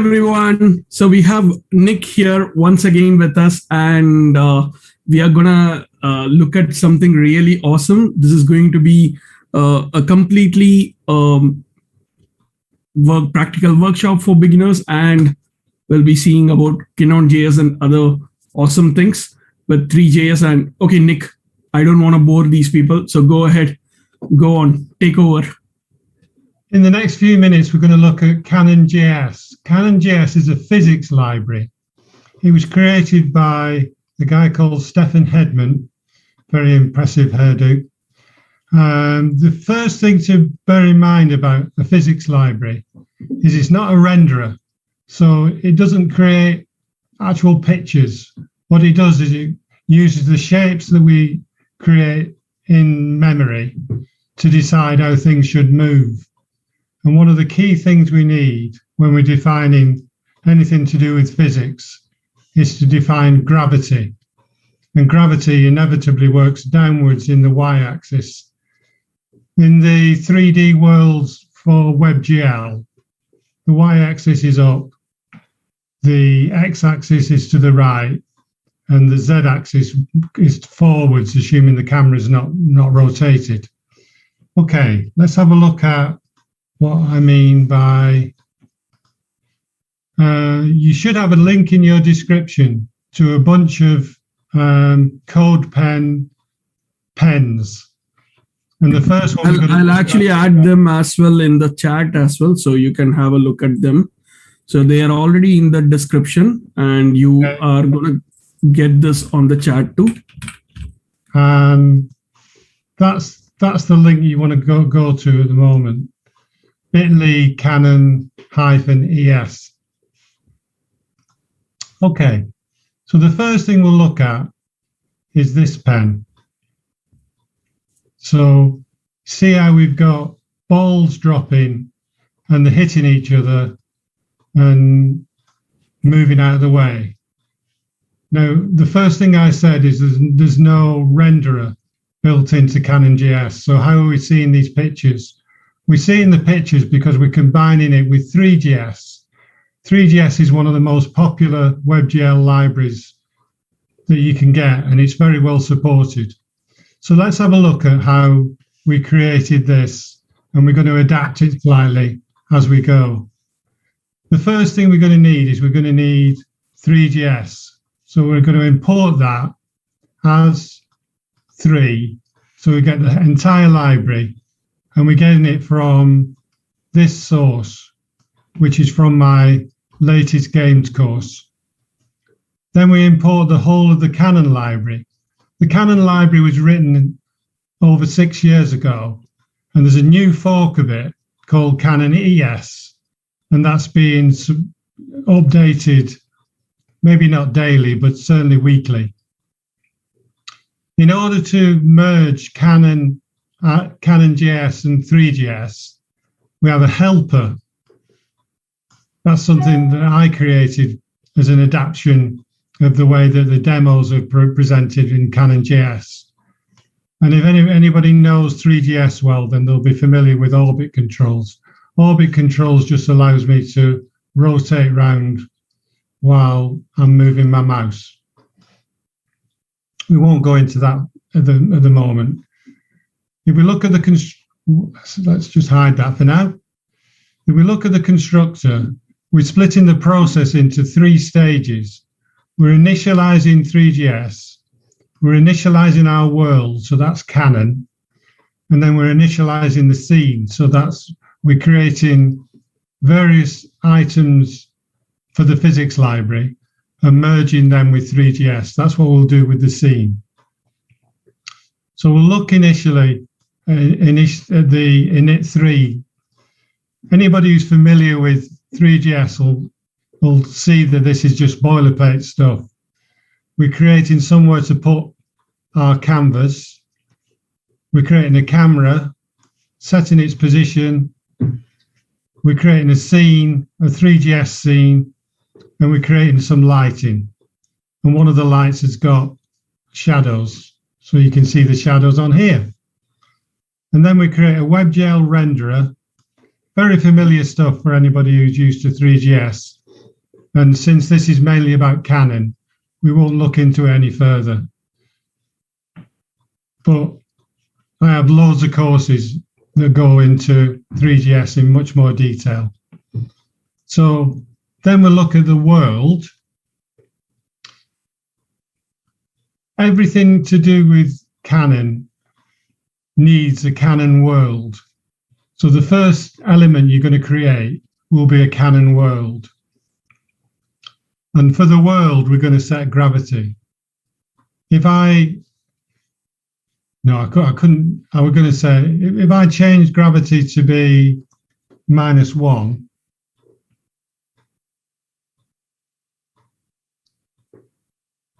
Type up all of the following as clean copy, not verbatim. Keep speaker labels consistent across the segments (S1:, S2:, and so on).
S1: everyone. So we have Nik here once again with us, and we are gonna look at something really awesome. This is going to be a completely practical workshop for beginners, and we'll be seeing about CannonJS and other awesome things with ThreeJS. And okay, Nik, I don't want to bore these people, so go ahead, go on, take over.
S2: In the next few minutes, we're going to look at CannonJS. CannonJS is a physics library. It was created by a guy called Stefan Hedman, very impressive hairdo. The first thing to bear in mind about a physics library is it's not a renderer. So it doesn't create actual pictures. What it does is it uses the shapes that we create in memory to decide how things should move. And one of the key things we need when we're defining anything to do with physics is to define gravity. And gravity inevitably works downwards in the y-axis. In the 3D worlds for WebGL, the y-axis is up, the x-axis is to the right, and the z-axis is forwards, assuming the camera is not rotated. Okay, let's have a look at what I mean by, you should have a link in your description to a bunch of CodePen pens. And the first one,
S1: I'll actually add them as well in the chat as well, so you can have a look at them. So they are already in the description, and you are going to get this on the chat too.
S2: That's the link you want to go to at the moment. bit.ly CannonES. Okay, so the first thing we'll look at is this pen. So see how we've got balls dropping and they're hitting each other and moving out of the way. Now, the first thing I said is there's no renderer built into CannonJS. So how are we seeing these pictures? We see in the pictures because we're combining it with ThreeJS. ThreeJS is one of the most popular WebGL libraries that you can get, and it's very well supported. So let's have a look at how we created this, and we're going to adapt it slightly as we go. The first thing we're going to need is we're going to need ThreeJS. So we're going to import that as 3. So we get the entire library, and we're getting it from this source, which is from my latest games course. Then we import the whole of the Cannon library. The Cannon library was written over 6 years ago, and there's a new fork of it called CannonES, and that's being updated, maybe not daily, but certainly weekly. In order to merge CannonJS and ThreeJS, we have a helper. That's something that I created as an adaptation of the way that the demos are presented in CannonJS. And if anybody knows ThreeJS well, then they'll be familiar with orbit controls. Orbit controls just allows me to rotate around while I'm moving my mouse. We won't go into that at the moment. If we look at the let's just hide that for now. If we look at the constructor, we're splitting the process into 3 stages. We're initializing ThreeJS, we're initializing our world, so that's Cannon, and then we're initializing the scene, so we're creating various items for the physics library and merging them with ThreeJS. That's what we'll do with the scene. So we'll look initially at the init3. Anybody who's familiar with ThreeJS will see that this is just boilerplate stuff. We're creating somewhere to put our canvas. We're creating a camera, setting its position. We're creating a scene, a ThreeJS scene, and we're creating some lighting. And one of the lights has got shadows, so you can see the shadows on here. And then we create a WebGL renderer, very familiar stuff for anybody who's used to ThreeJS. And since this is mainly about Canon, we won't look into it any further. But I have loads of courses that go into 3GS in much more detail. So then we'll look at the world. Everything to do with Canon needs a Canon world. So the first element you're going to create will be a Canon world. And for the world, we're going to set gravity. If I was going to say, if I change gravity to be -1,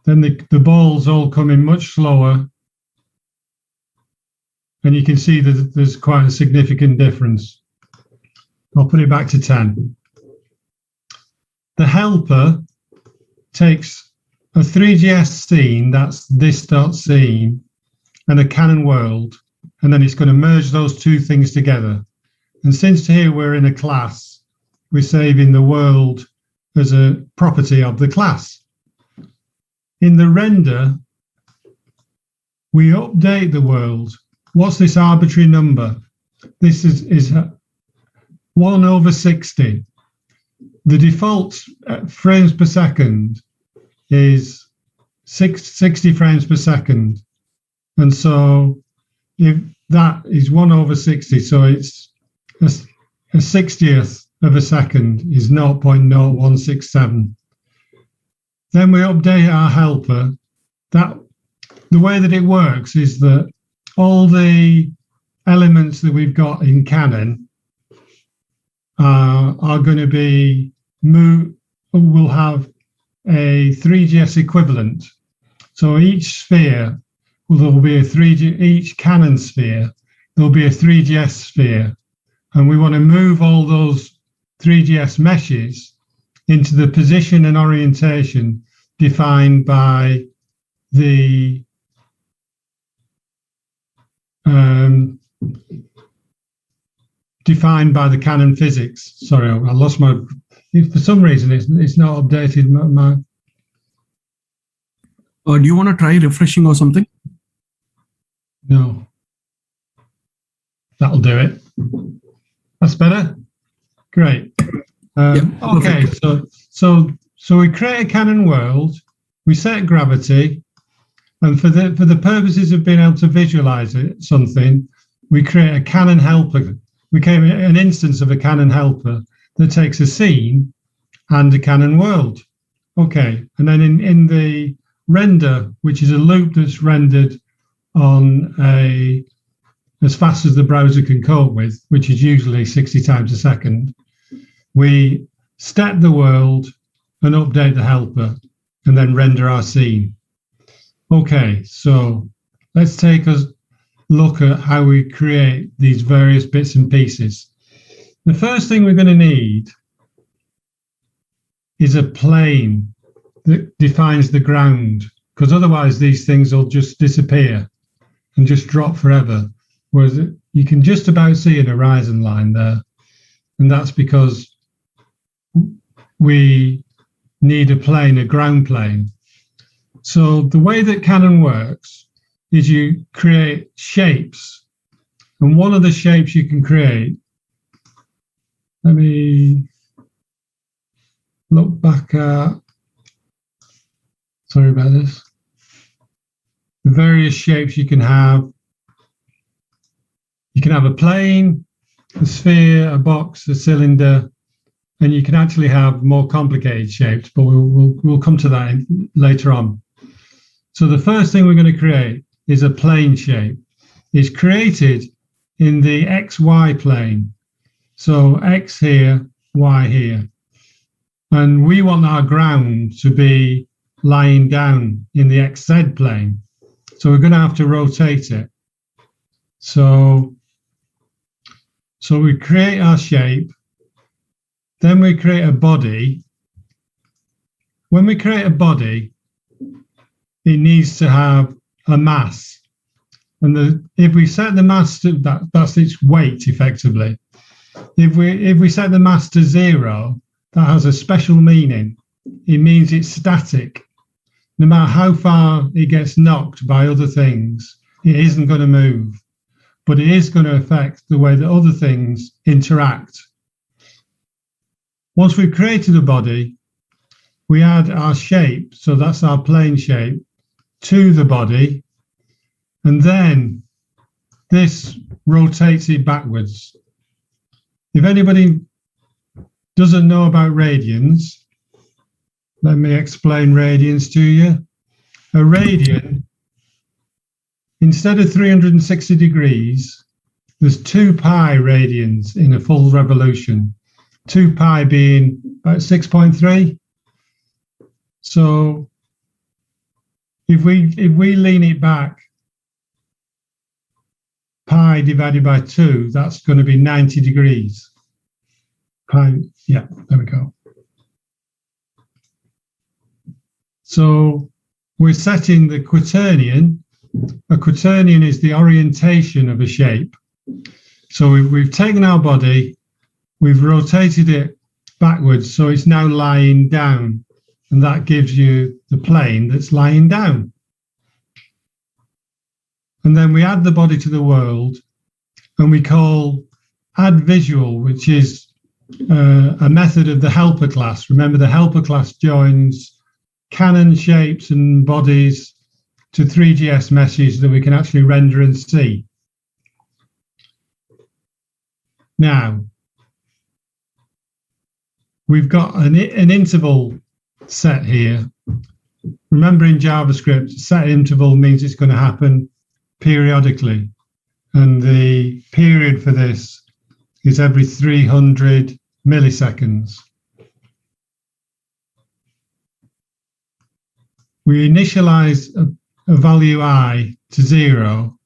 S2: then the balls all come in much slower. And you can see that there's quite a significant difference. I'll put it back to 10. The helper takes a 3GS scene, that's this.scene, and a Canon world, and then it's going to merge those two things together. And since here we're in a class, we're saving the world as a property of the class. In the render, we update the world. What's this arbitrary number? This is 1/60. The default frames per second is 60 frames per second. And so if that is 1/60, so it's a 60th of a second is 0.0167. Then we update our helper. The way that it works is that all the elements that we've got in Canon are going to be will have a 3GS equivalent. So each sphere, there will be each Canon sphere, there'll be a 3GS sphere. And we want to move all those 3GS meshes into the position and orientation defined by the Canon physics. Sorry, I lost my. For some reason, it's not updated.
S1: Do you want to try refreshing or something?
S2: No, that'll do it. That's better. Great. Okay, so we create a Canon world. We set gravity. And for the purposes of being able to visualize something, we create a Canon helper. We create an instance of a Canon helper that takes a scene and a Canon world. Okay, and then in the render, which is a loop that's rendered on as fast as the browser can cope with, which is usually 60 times a second, we step the world and update the helper and then render our scene. Okay, so let's take a look at how we create these various bits and pieces. The first thing we're going to need is a plane that defines the ground, because otherwise these things will just disappear and just drop forever. Whereas you can just about see an horizon line there. And that's because we need a plane, a ground plane. So the way that Canon works is you create shapes. And one of the shapes you can create, let me look back at, sorry about this, the various shapes you can have. You can have a plane, a sphere, a box, a cylinder, and you can actually have more complicated shapes, but we'll come to that later on. So the first thing we're going to create is a plane shape. It's created in the XY plane. So X here, Y here. And we want our ground to be lying down in the XZ plane. So we're going to have to rotate it. So we create our shape. Then we create a body. When we create a body, it needs to have a mass. And if we set the mass to that's its weight effectively. If we set the mass to 0, that has a special meaning. It means it's static. No matter how far it gets knocked by other things, it isn't going to move, but it is going to affect the way that other things interact. Once we've created a body, we add our shape, so that's our plane shape, to the body, and then this rotates it backwards. If anybody doesn't know about radians, let me explain radians to you. A radian, instead of 360 degrees, there's 2 pi radians in a full revolution, 2 pi being about 6.3. So if we lean it back, pi divided by 2, that's going to be 90 degrees. Pi, yeah, there we go. So we're setting the quaternion. A quaternion is the orientation of a shape. So we've taken our body, we've rotated it backwards, so it's now lying down, and that gives you the plane that's lying down. And then we add the body to the world, and we call add visual, which is a method of the helper class. Remember, the helper class joins Canon shapes and bodies to ThreeJS meshes that we can actually render and see. Now, we've got an interval set here. Remember, in JavaScript, set interval means it's going to happen periodically. And the period for this is every 300 milliseconds. We initialize a value I to 0,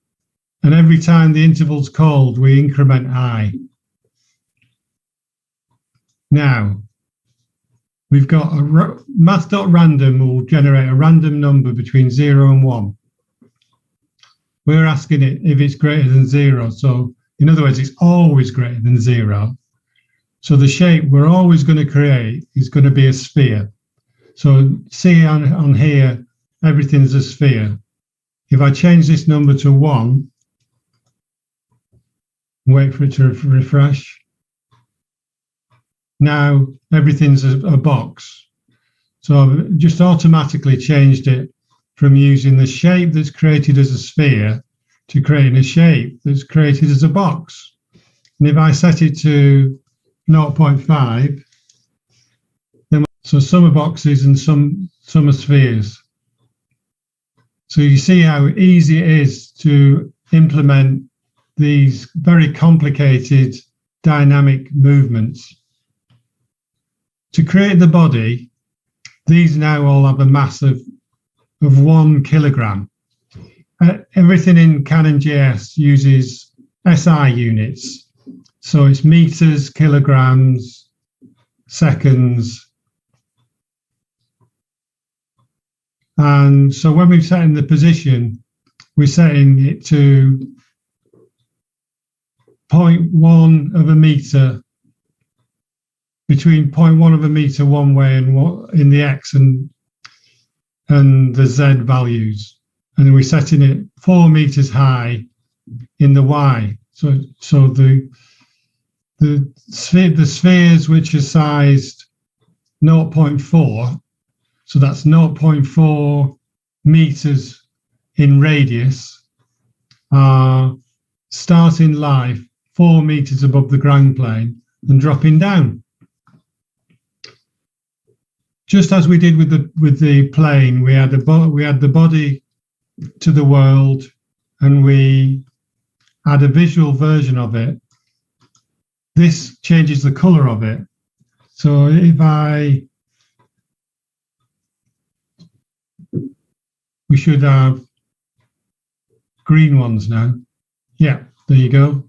S2: and every time the interval's called, we increment I. Now, we've got a math.random will generate a random number between 0 and 1. We're asking it if it's greater than 0. So in other words, it's always greater than 0. So the shape we're always going to create is going to be a sphere. So see on here, everything's a sphere. If I change this number to 1, wait for it to refresh. Now everything's a box. So I've just automatically changed it from using the shape that's created as a sphere to creating a shape that's created as a box. And if I set it to 0.5, then so some are boxes and some are spheres. So you see how easy it is to implement these very complicated dynamic movements. To create the body, these now all have a mass of 1 kilogram. Everything in CannonJS uses SI units. So it's meters, kilograms, seconds. And so when we're setting the position, we're setting it to 0.1 of a meter, between 0.1 of a meter one way and in the X and the Z values. And then we're setting it 4 meters high in the Y. So the spheres which are sized 0.4, so that's 0.4 meters in radius, are starting life 4 meters above the ground plane and dropping down. Just as we did with the plane, we had the body to the world, and we add a visual version of it. This changes the color of it. So if we should have green ones now. Yeah, there you go.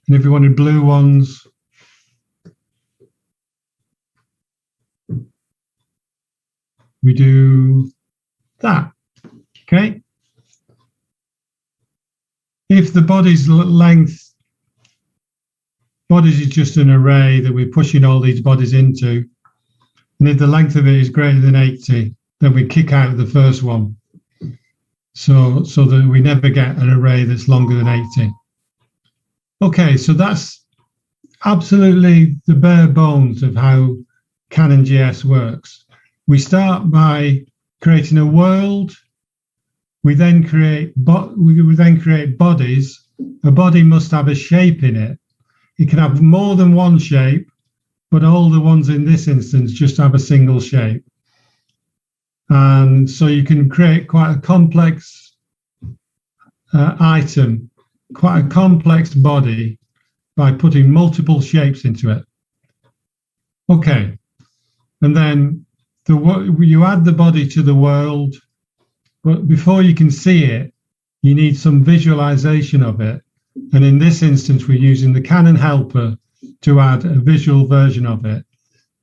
S2: And if we wanted blue ones, we do that. Okay. If the body's length, bodies is just an array that we're pushing all these bodies into, And if the length of it is greater than 80, then we kick out the first one. So that we never get an array that's longer than 80. Okay, so that's absolutely the bare bones of how CannonJS works. We start by creating a world. We then create bodies. A body must have a shape in it. It can have more than one shape, but all the ones in this instance just have a single shape. And so you can create quite a complex item, quite a complex body by putting multiple shapes into it. Okay, and then you add the body to the world, but before you can see it, you need some visualization of it. And in this instance, we're using the Cannon helper to add a visual version of it.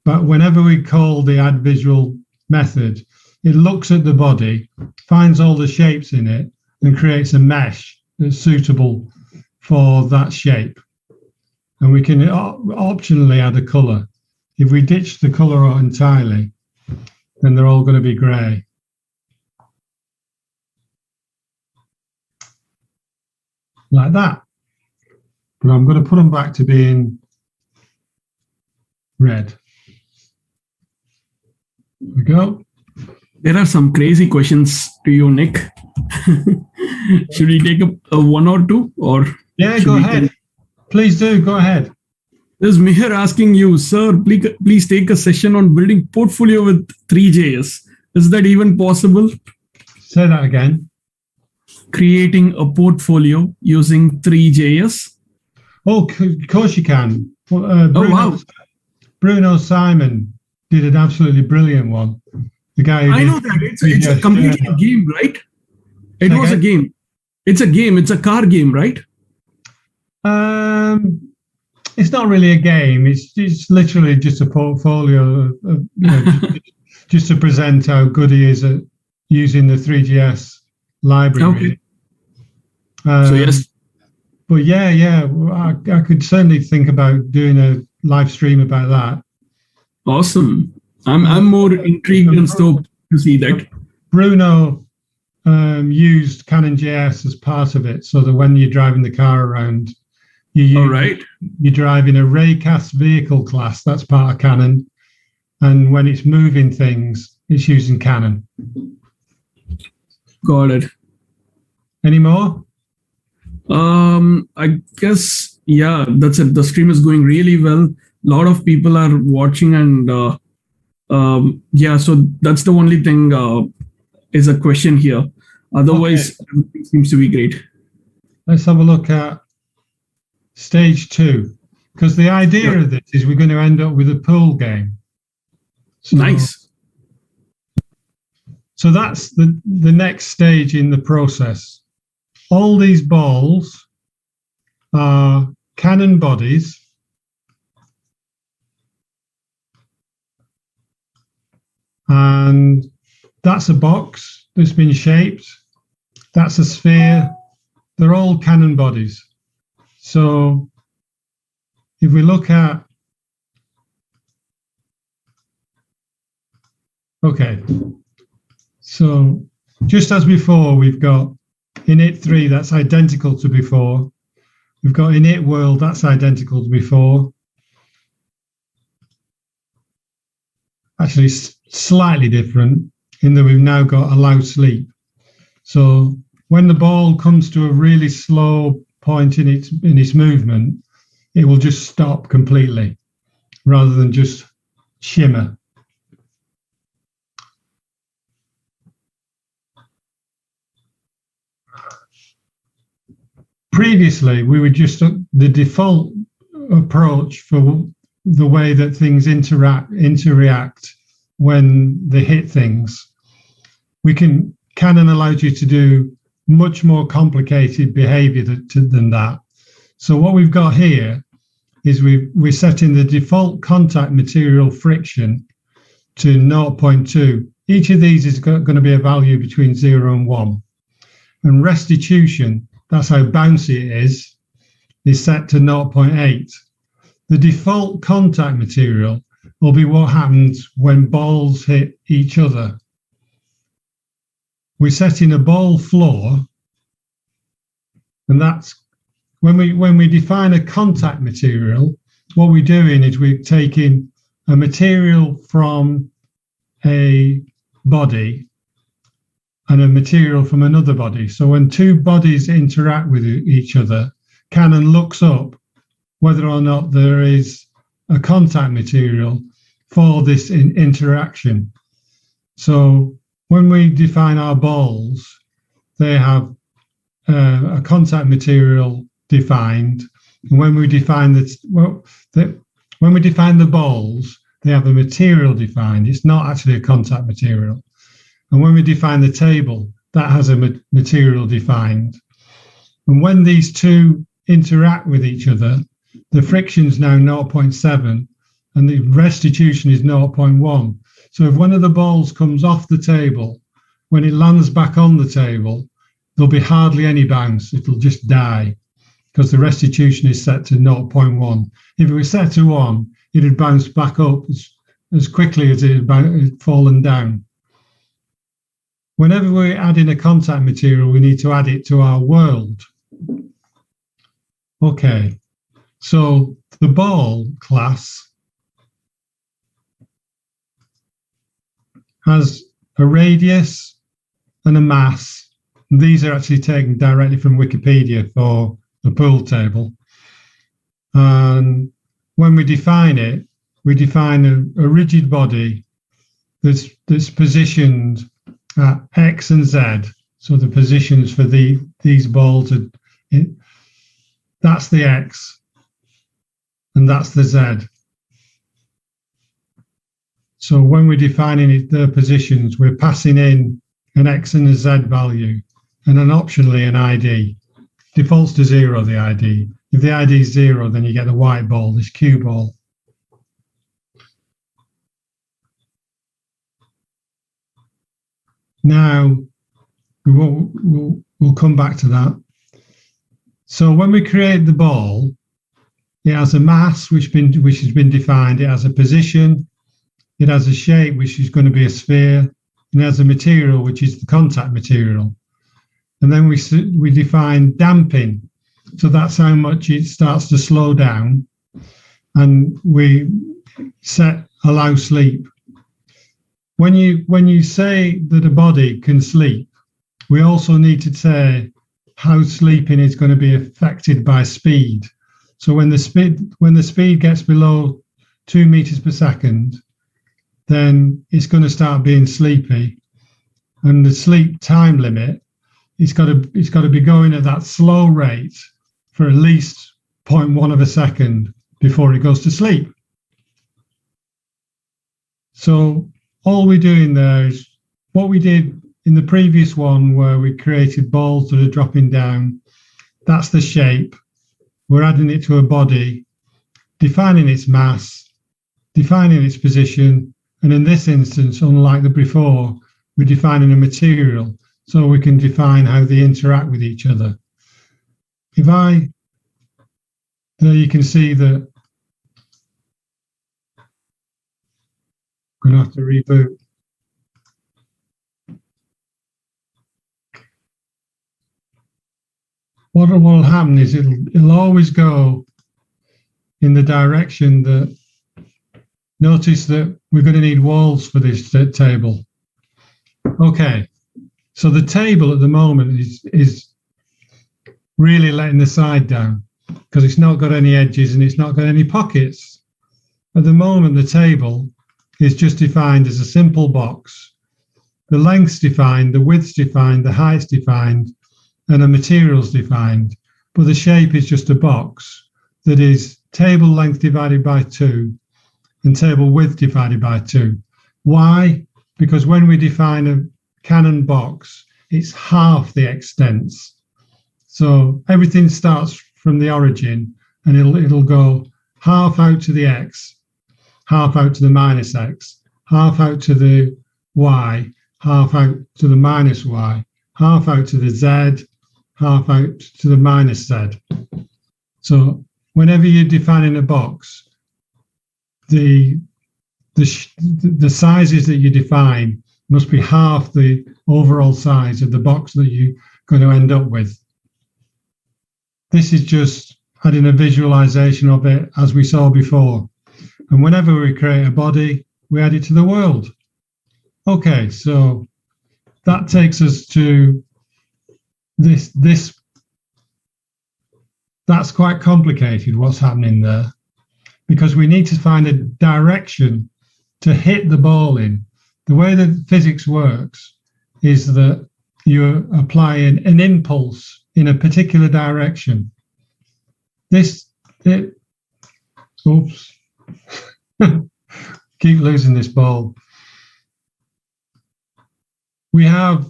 S2: But whenever we call the add visual method, it looks at the body, finds all the shapes in it, and creates a mesh that's suitable for that shape. And we can optionally add a color. If we ditch the color out entirely, then they're all going to be gray. Like that. But I'm going to put them back to being red. There we go.
S1: There are some crazy questions to you, Nick. Should we take a one or two? Or
S2: yeah, go ahead. Please do. Go ahead.
S1: There's Mihir asking you, sir, please take a session on building portfolio with ThreeJS. Is that even possible?
S2: Say that again.
S1: Creating a portfolio using ThreeJS.
S2: Oh, of course you can. Bruno Simon did an absolutely brilliant one. The guy who
S1: I know that. It's a completely game, right? It was a game. It's a game. It's a car game, right?
S2: It's not really a game. It's literally just a portfolio of just to present how good he is at using the ThreeJS library.
S1: Okay. So yes.
S2: But yeah, I could certainly think about doing a live stream about that.
S1: Awesome. I'm more intrigued and stoked to see that.
S2: Bruno used CannonJS as part of it, so that when you're driving the car around, you're driving a raycast vehicle class, that's part of Cannon, and when it's moving things, it's using Cannon.
S1: Got it.
S2: Any more?
S1: I guess, yeah, that's it. The stream is going really well. A lot of people are watching, and yeah, so that's the only thing is a question here. Otherwise, everything seems to be great.
S2: Let's have a look at stage 2, because the idea of this is we're going to end up with a pool game. So,
S1: nice.
S2: So that's the next stage in the process. All these balls are Cannon bodies. And that's a box that's been shaped. That's a sphere. They're all Cannon bodies. So if we look at, okay, so just as before, we've got init3, that's identical to before. We've got init world, that's identical to before. Actually, slightly different in that we've now got allow sleep. So when the ball comes to a really slow point in its movement, it will just stop completely rather than just shimmer. Previously, we would just the default approach for the way that things interact when they hit things. Cannon allows you to do much more complicated behavior than that. So what we've got here is we're setting the default contact material friction to 0.2. Each of these is going to be a value between 0 and 1. And restitution, that's how bouncy it is set to 0.8. The default contact material will be what happens when balls hit each other. We're setting a ball floor, and that's when we define a contact material. What we're doing is we're taking a material from a body and a material from another body. So when two bodies interact with each other, Canon looks up whether or not there is a contact material for this interaction. So when we define our balls, they have a contact material defined. And when we define when we define the balls, they have a material defined. It's not actually a contact material. And when we define the table, that has a material defined. And when these two interact with each other, the friction is now 0.7 and the restitution is 0.1. So if one of the balls comes off the table, when it lands back on the table, there'll be hardly any bounce. It'll just die because the restitution is set to 0.1. If it was set to 1, it would bounce back up as quickly as it had fallen down. Whenever we're adding a contact material, we need to add it to our world. Okay, so the ball class has a radius and a mass. These are actually taken directly from Wikipedia for the pool table. And when we define it, we define a rigid body that's positioned at X and Z. So the positions for these balls, that's the X and that's the Z. So when we're defining their positions, we're passing in an X and a Z value and then optionally an ID. Defaults to 0, the ID. If the ID is 0, then you get the white ball, this cue ball. Now, we'll come back to that. So when we create the ball, it has a mass which has been defined. It has a position. It has a shape which is going to be a sphere. And it has a material which is the contact material. And then we define damping. So that's how much it starts to slow down. And we set allow sleep. When you say that a body can sleep, we also need to say how sleeping is going to be affected by speed. So when the speed gets below 2 meters per second, then it's going to start being sleepy. And the sleep time limit, it's got to be going at that slow rate for at least 0.1 of a second before it goes to sleep. So all we're doing there is what we did in the previous one where we created balls that are dropping down. That's the shape. We're adding it to a body, defining its mass, defining its position. And in this instance, unlike the before, we're defining a material so we can define how they interact with each other. There you can see that I'm going to have to reboot. What will happen is it'll always go in the direction that, notice that we're going to need walls for this table. Okay, so the table at the moment is really letting the side down because it's not got any edges and it's not got any pockets. At the moment, the table is just defined as a simple box. The length's defined, the width's defined, the height's defined, and the material's defined. But the shape is just a box that is table length divided by 2 and table width divided by 2. Why? Because when we define a Canon box, it's half the extents. So everything starts from the origin and it'll go half out to the X, half out to the minus X, half out to the Y, half out to the minus Y, half out to the Z, half out to the minus Z. So whenever you're defining a box, the the sizes that you define must be half the overall size of the box that you're going to end up with. This is just adding a visualization of it as we saw before. And whenever we create a body, we add it to the world. Okay, so that takes us to this. That's quite complicated, what's happening there, because we need to find a direction to hit the ball in. The way that physics works is that you apply an impulse in a particular direction. Oops. Keep losing this ball. We have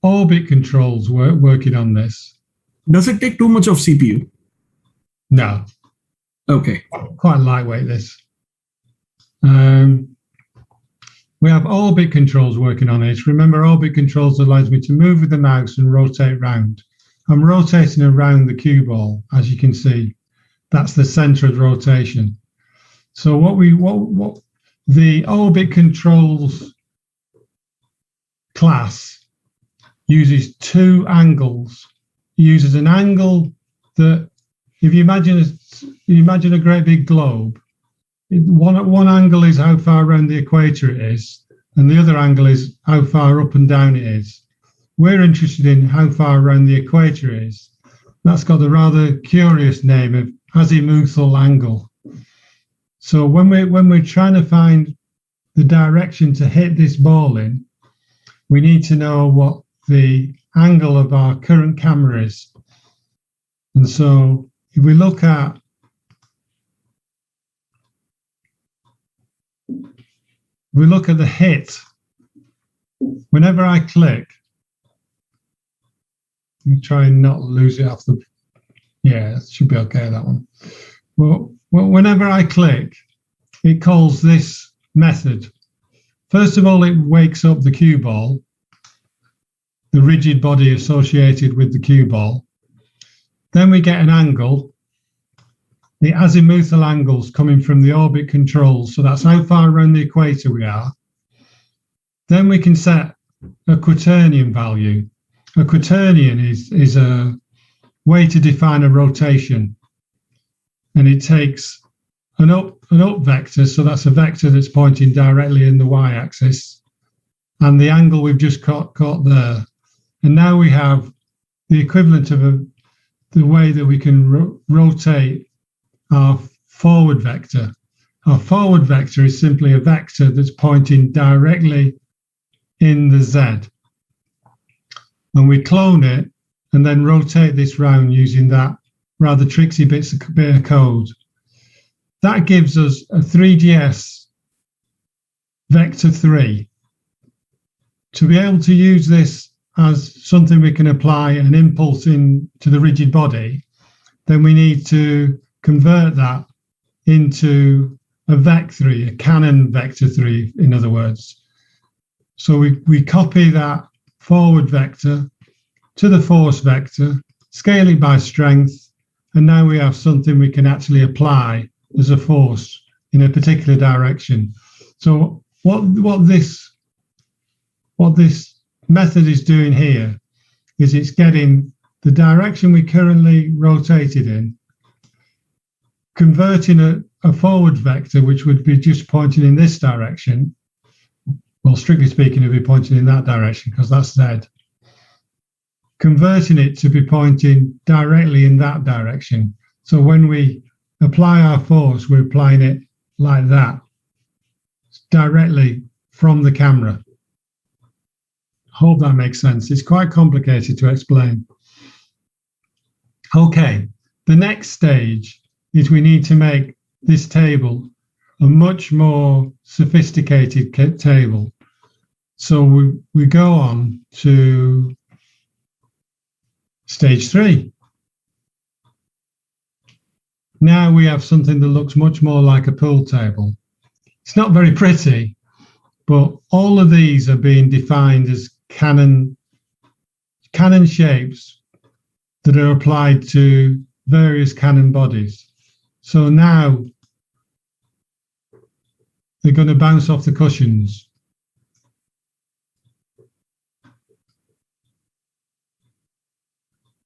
S2: orbit controls working on this.
S1: Does it take too much of CPU?
S2: No.
S1: Okay.
S2: Quite lightweight, this. We have orbit controls working on it. Remember, orbit controls allows me to move with the mouse and rotate round. I'm rotating around the cue ball, as you can see. That's the center of rotation. So what the orbit controls class uses two angles. It uses an angle that, if you imagine a great big globe, one angle is how far around the equator it is, and the other angle is how far up and down it is. We're interested in how far around the equator it is. That's got a rather curious name of azimuthal angle. So when we're trying to find the direction to hit this ball in, we need to know what the angle of our current camera is. And so if we look at the hit, whenever I click, let me try and not lose it off the, yeah, it should be okay, that one. Well, whenever I click, it calls this method. First of all, it wakes up the cue ball, the rigid body associated with the cue ball. Then we get an angle, the azimuthal angles coming from the orbit controls. So that's how far around the equator we are. Then we can set a quaternion value. A quaternion is a way to define a rotation. And it takes an up vector, so that's a vector that's pointing directly in the y-axis, and the angle we've just got there. And now we have the equivalent of the way that we can rotate our forward vector. Our forward vector is simply a vector that's pointing directly in the Z. And we clone it and then rotate this round using that rather tricksy bit of code. That gives us a ThreeJS vector 3. To be able to use this as something we can apply an impulse in to the rigid body, then we need to convert that into a vec3, a Canon vector 3, in other words. So we copy that forward vector to the force vector, scale it by strength, and now we have something we can actually apply as a force in a particular direction. So what this method is doing here is it's getting the direction we currently rotated in, converting a forward vector, which would be just pointing in this direction. Well, strictly speaking, it would be pointing in that direction because that's Z. Converting it to be pointing directly in that direction. So when we apply our force, we're applying it like that, directly from the camera. Hope that makes sense. It's quite complicated to explain. Okay, the next stage is we need to make this table a much more sophisticated table. So we go on to stage 3. Now we have something that looks much more like a pool table. It's not very pretty, but all of these are being defined as Canon shapes that are applied to various Canon bodies. So now they're going to bounce off the cushions.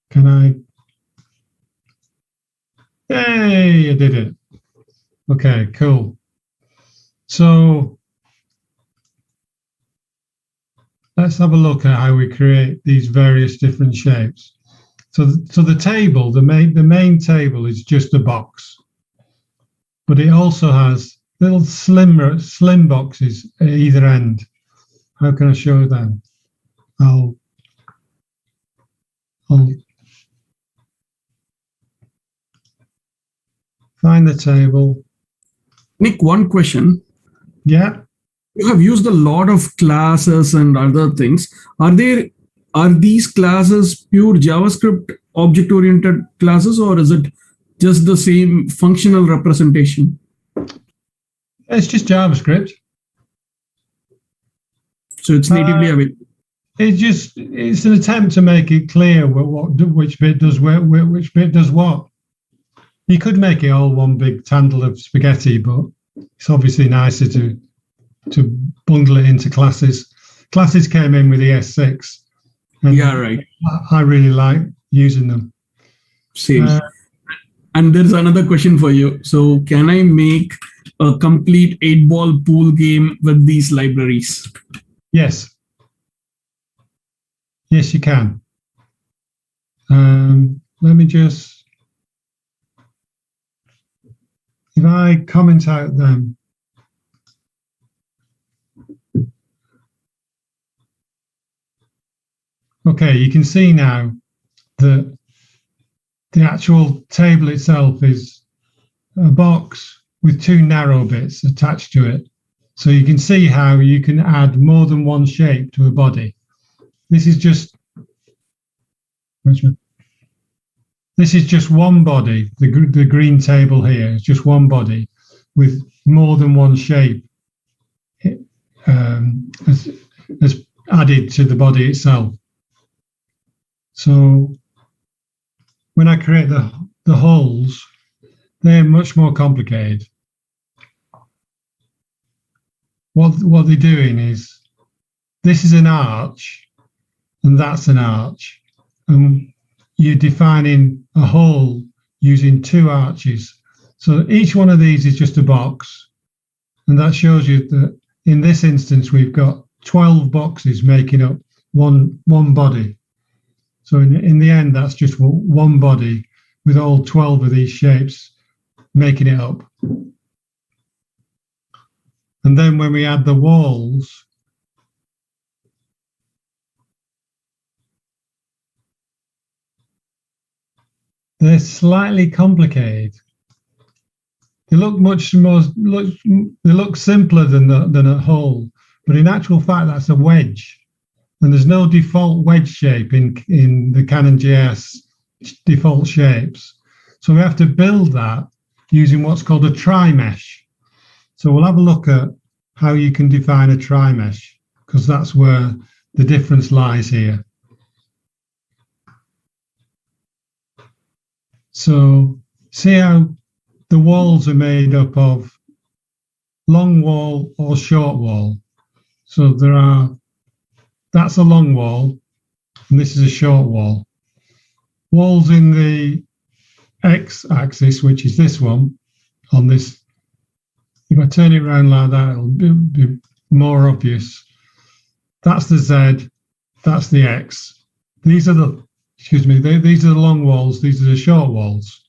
S2: Can I? Hey, I did it. Okay, cool. So let's have a look at how we create these various different shapes. So the table, the main table is just a box, but it also has little slim boxes at either end. How can I show them? I'll find the table.
S1: Nick, one question.
S2: Yeah.
S1: You have used a lot of classes and other things. Are these classes pure JavaScript object-oriented classes, or is it just the same functional representation?
S2: It's just JavaScript.
S1: So it's natively available.
S2: It's an attempt to make it clear which bit does which bit does what. You could make it all one big tangle of spaghetti, but it's obviously nicer to bundle it into classes. Classes came in with ES6.
S1: Yeah, right.
S2: I really like using them.
S1: Same. And there's another question for you. So can I make a complete 8-ball pool game with these libraries?
S2: Yes. Yes, you can. Let me just, if I comment out them. Okay, you can see now that the actual table itself is a box with two narrow bits attached to it. So you can see how you can add more than one shape to a body. This is just one body. The green table here is just one body with more than one shape as added to the body itself. So when I create the holes, they're much more complicated. What they're doing is, this is an arch and that's an arch, and you're defining a hole using two arches. So each one of these is just a box, and that shows you that in this instance we've got 12 boxes making up one body. So in the end, that's just one body with all 12 of these shapes making it up. And then when we add the walls, they're slightly complicated. They look they look simpler than a hole, but in actual fact, that's a wedge. And there's no default wedge shape in the CannonJS default shapes. So we have to build that using what's called a tri-mesh. So we'll have a look at how you can define a tri-mesh, because that's where the difference lies here. So see how the walls are made up of long wall or short wall. So that's a long wall, and this is a short wall. Walls in the x-axis, which is this one, on this, if I turn it around like that, it'll be more obvious. That's the Z, that's the X. These are the, these are the long walls, these are the short walls.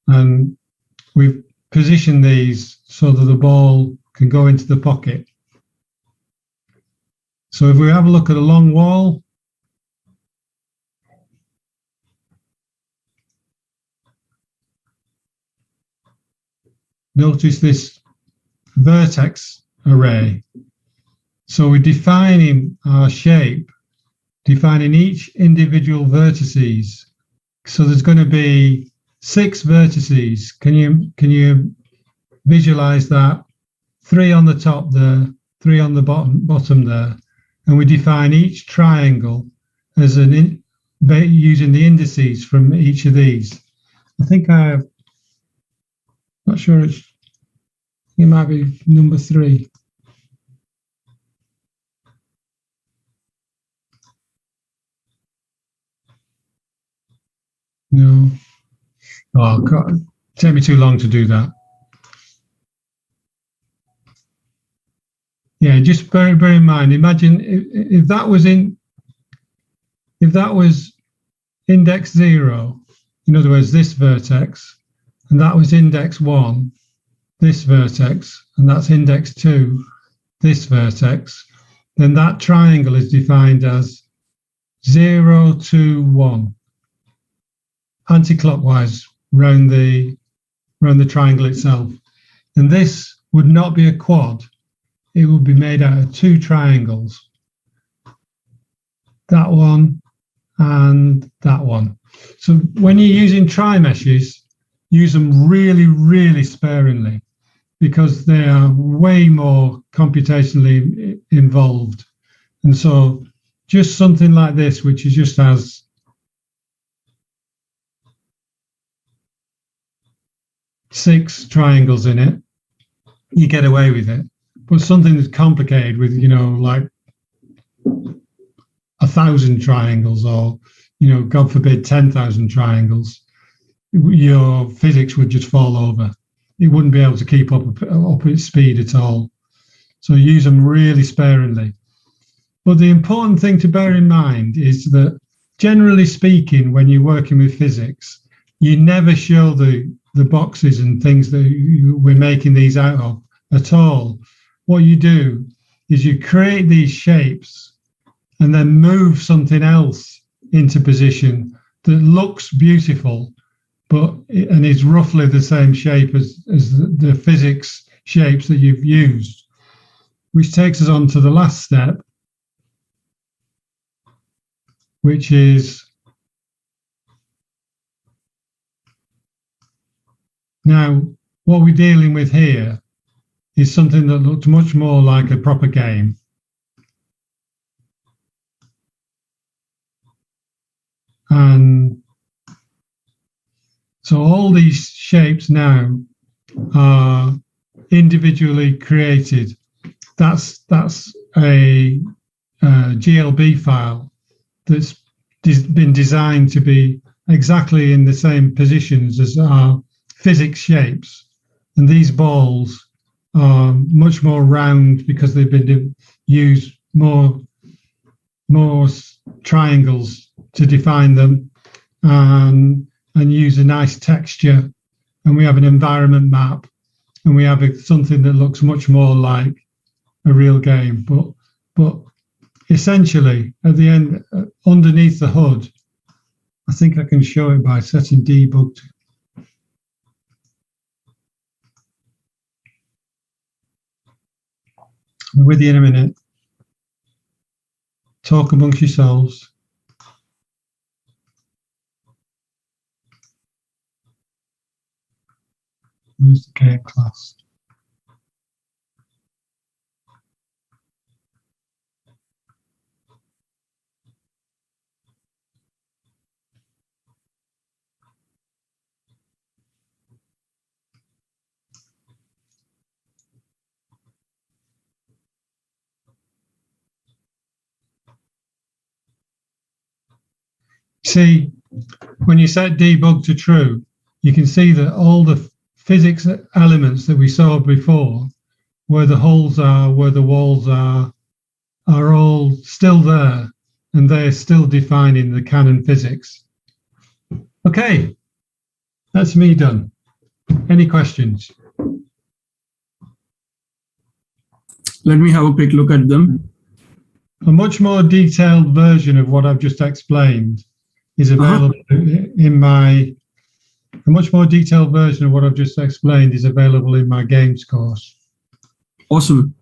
S2: And we've positioned these so that the ball can go into the pocket. So if we have a look at a long wall, notice this vertex array. So we're defining our shape, defining each individual vertices. So there's going to be 6 vertices. Can you visualize that? 3 on the top there, 3 on the bottom there. And we define each triangle as using the indices from each of these. I think not sure it's, It might be number 3. No. Oh, God. Take me too long to do that. Yeah, just bear in mind. Imagine if that was index 0, in other words, this vertex, and that was index 1, this vertex, and that's index 2, this vertex, then that triangle is defined as 0, 2, 1, anti-clockwise round the triangle itself. And this would not be a quad. It would be made out of 2 triangles. That one and that one. So when you're using tri-meshes, use them really, really sparingly, because they are way more computationally involved. And so just something like this, which is just has six triangles in it, you get away with it. But something that's complicated with, like 1,000 triangles, or, God forbid, 10,000 triangles, your physics would just fall over. It wouldn't be able to keep up its speed at all. So use them really sparingly. But the important thing to bear in mind is that, generally speaking, when you're working with physics, you never show the boxes and things that we're making these out of at all. What you do is you create these shapes and then move something else into position that looks beautiful, and is roughly the same shape as the physics shapes that you've used, which takes us on to the last step, which is now what we're dealing with here is something that looks much more like a proper game. And so all these shapes now are individually created. That's a GLB file that's been designed to be exactly in the same positions as our physics shapes. And these balls are much more round because they've been used more triangles to define them, and use a nice texture. And we have an environment map, and we have something that looks much more like a real game. But essentially, at the end, underneath the hood, I think I can show it by setting debug to. I'm with you in a minute. Talk amongst yourselves. Where's the game class? See, when you set debug to true, you can see that all the physics elements that we saw before, where the holes are, where the walls are all still there, and they're still defining the canon physics. Okay, that's me done. Any questions?
S1: Let me have a quick look at them.
S2: A much more detailed version of what I've just explained is available in my. A much more detailed version of what I've just explained is available in my games course.
S1: Awesome.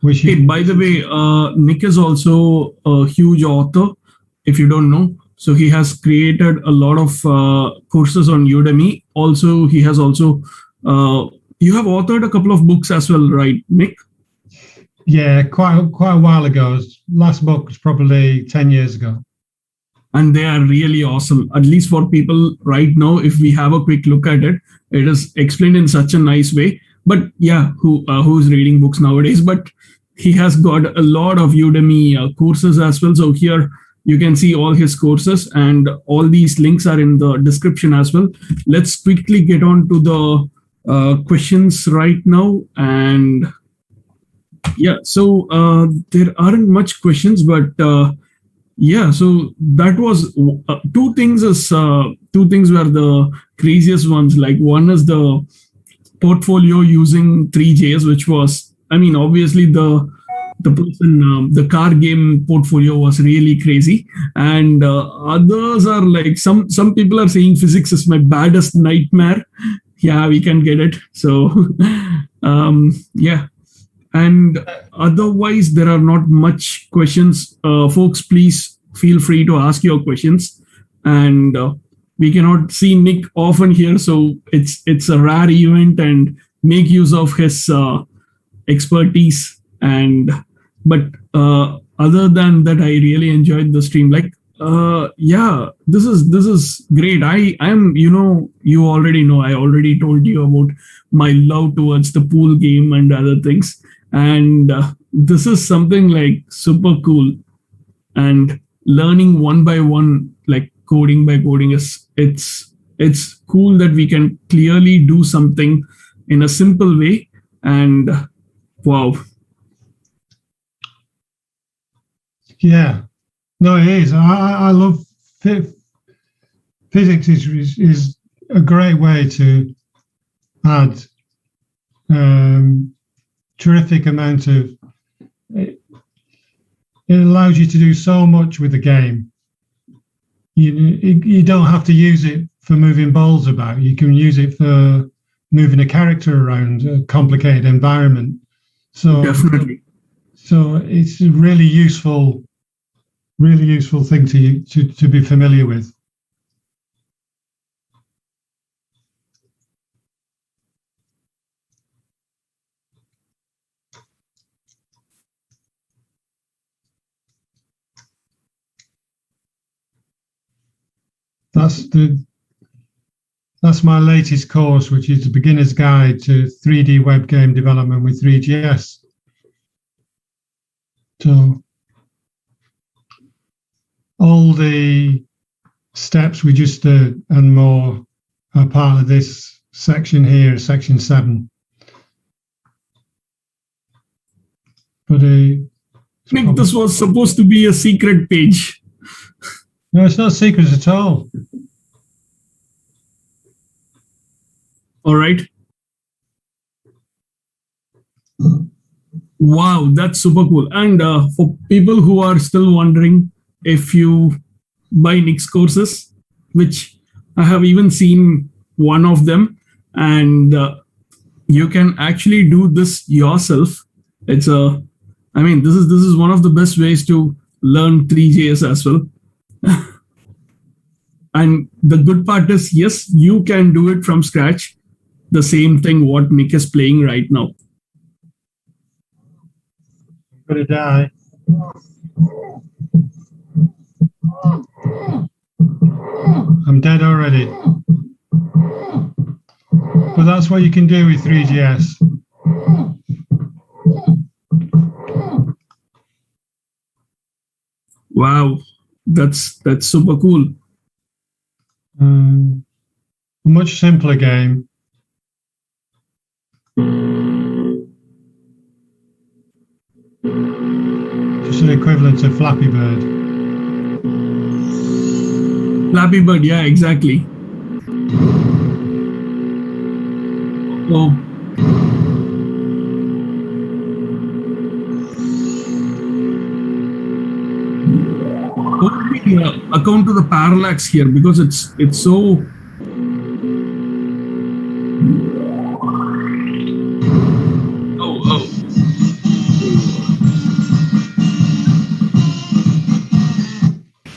S2: Which
S1: hey, by the way, Nik is also a huge author, if you don't know. So he has created a lot of courses on Udemy. Also, he has also, you have authored a couple of books as well, right, Nik?
S2: Yeah, quite a while ago. Last book was probably 10 years ago.
S1: And they are really awesome, at least for people right now. If we have a quick look at it, it is explained in such a nice way. but yeah, who's reading books nowadays? But he has got a lot of Udemy courses as well. So here you can see all his courses, and all these links are in the description as well. Let's quickly get on to the questions right now. And yeah, so there aren't much questions, but yeah, so that was two things were the craziest ones. Like, one is the portfolio using ThreeJS, which was, I mean, obviously the car game portfolio was really crazy, and others are like, some people are saying physics is my baddest nightmare. Yeah, we can get it. So yeah, and otherwise there are not much questions. Folks, please feel free to ask your questions. And we cannot see Nick often here, so it's a rare event, and make use of his expertise. And but other than that, I really enjoyed the stream. Like, yeah, this is great. I'm, you already know, I already told you about my love towards the pool game and other things, and this is something like super cool. And learning one by one, like coding by coding, is it's cool that we can clearly do something in a simple way. And wow.
S2: Yeah, no, it is. I love physics. Is a great way to add terrific amount of. It allows you to do so much with the game. You don't have to use it for moving balls about. You can use it for moving a character around a complicated environment. So
S1: Definitely.
S2: So it's a really useful thing to be familiar with. That's my latest course, which is the beginner's guide to 3D web game development with ThreeJS. So all the steps we just did and more are part of this section here, section 7. But
S1: Nick, this was supposed to be a secret page.
S2: No, it's not secret at all.
S1: All right. Wow, that's super cool. And for people who are still wondering, if you buy Nick's courses, which I have even seen one of them, and you can actually do this yourself. This is one of the best ways to learn ThreeJS as well. And the good part is, yes, you can do it from scratch. The same thing what Nick is playing right now.
S2: I'm gonna die. I'm dead already. But that's what you can do with ThreeJS.
S1: Wow, that's super cool.
S2: A much simpler game. Just an equivalent to Flappy Bird.
S1: Flappy Bird, yeah, exactly. Oh. Account to the parallax here, because it's so. Oh.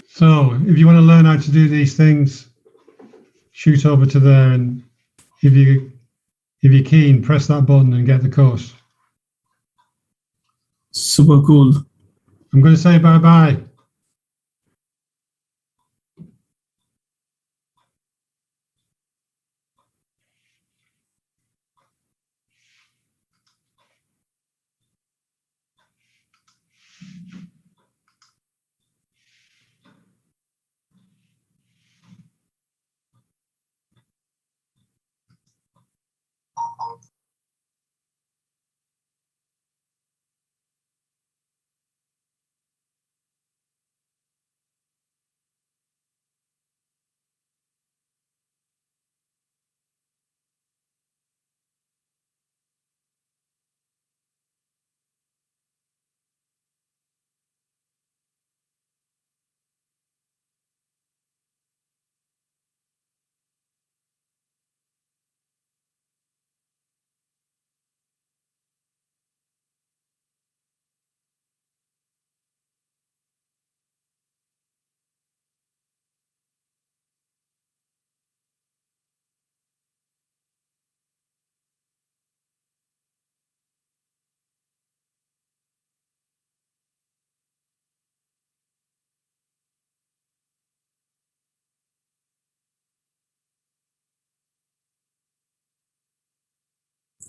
S2: So if you want to learn how to do these things, shoot over to there, and if you're keen, press that button and get the course.
S1: Super cool.
S2: I'm going to say bye-bye.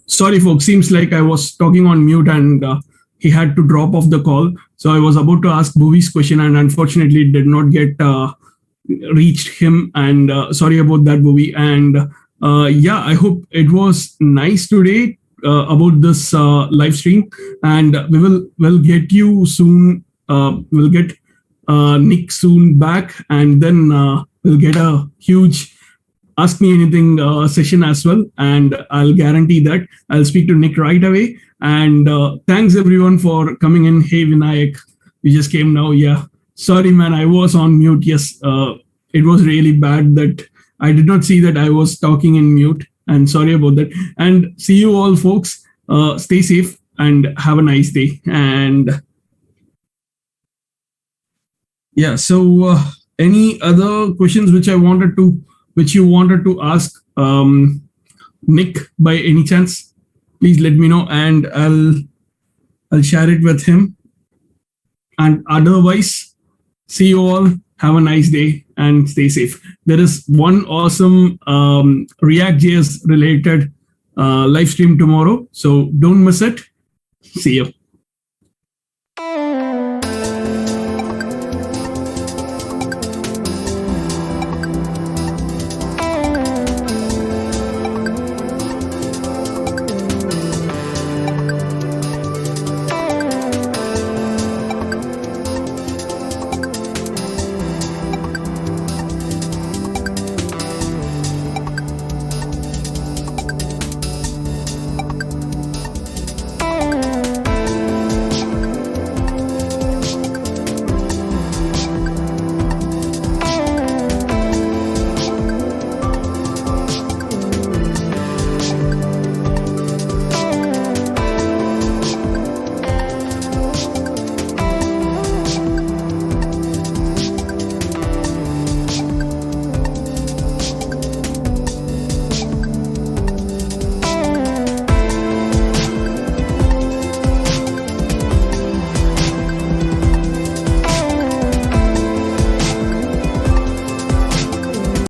S1: Sorry, folks. Seems like I was talking on mute and he had to drop off the call. So I was about to ask Bhuvi's question and unfortunately did not get reached him. And sorry about that, Bhuvi. And yeah, I hope it was nice today about this live stream. And we'll get you soon. We'll get Nick soon back, and then we'll get a huge Ask Me Anything session as well. And I'll guarantee that I'll speak to Nick right away. And thanks everyone for coming in. Hey, Vinayak, you just came now. Yeah. Sorry, man. I was on mute. Yes. It was really bad that I did not see that I was talking in mute. And sorry about that. And see you all, folks. Stay safe and have a nice day. And yeah, so any other questions which you wanted to ask Nick by any chance? Please let me know and I'll share it with him. And otherwise, see you all. Have a nice day and stay safe. There is one awesome React.js related live stream tomorrow, so don't miss it. See you.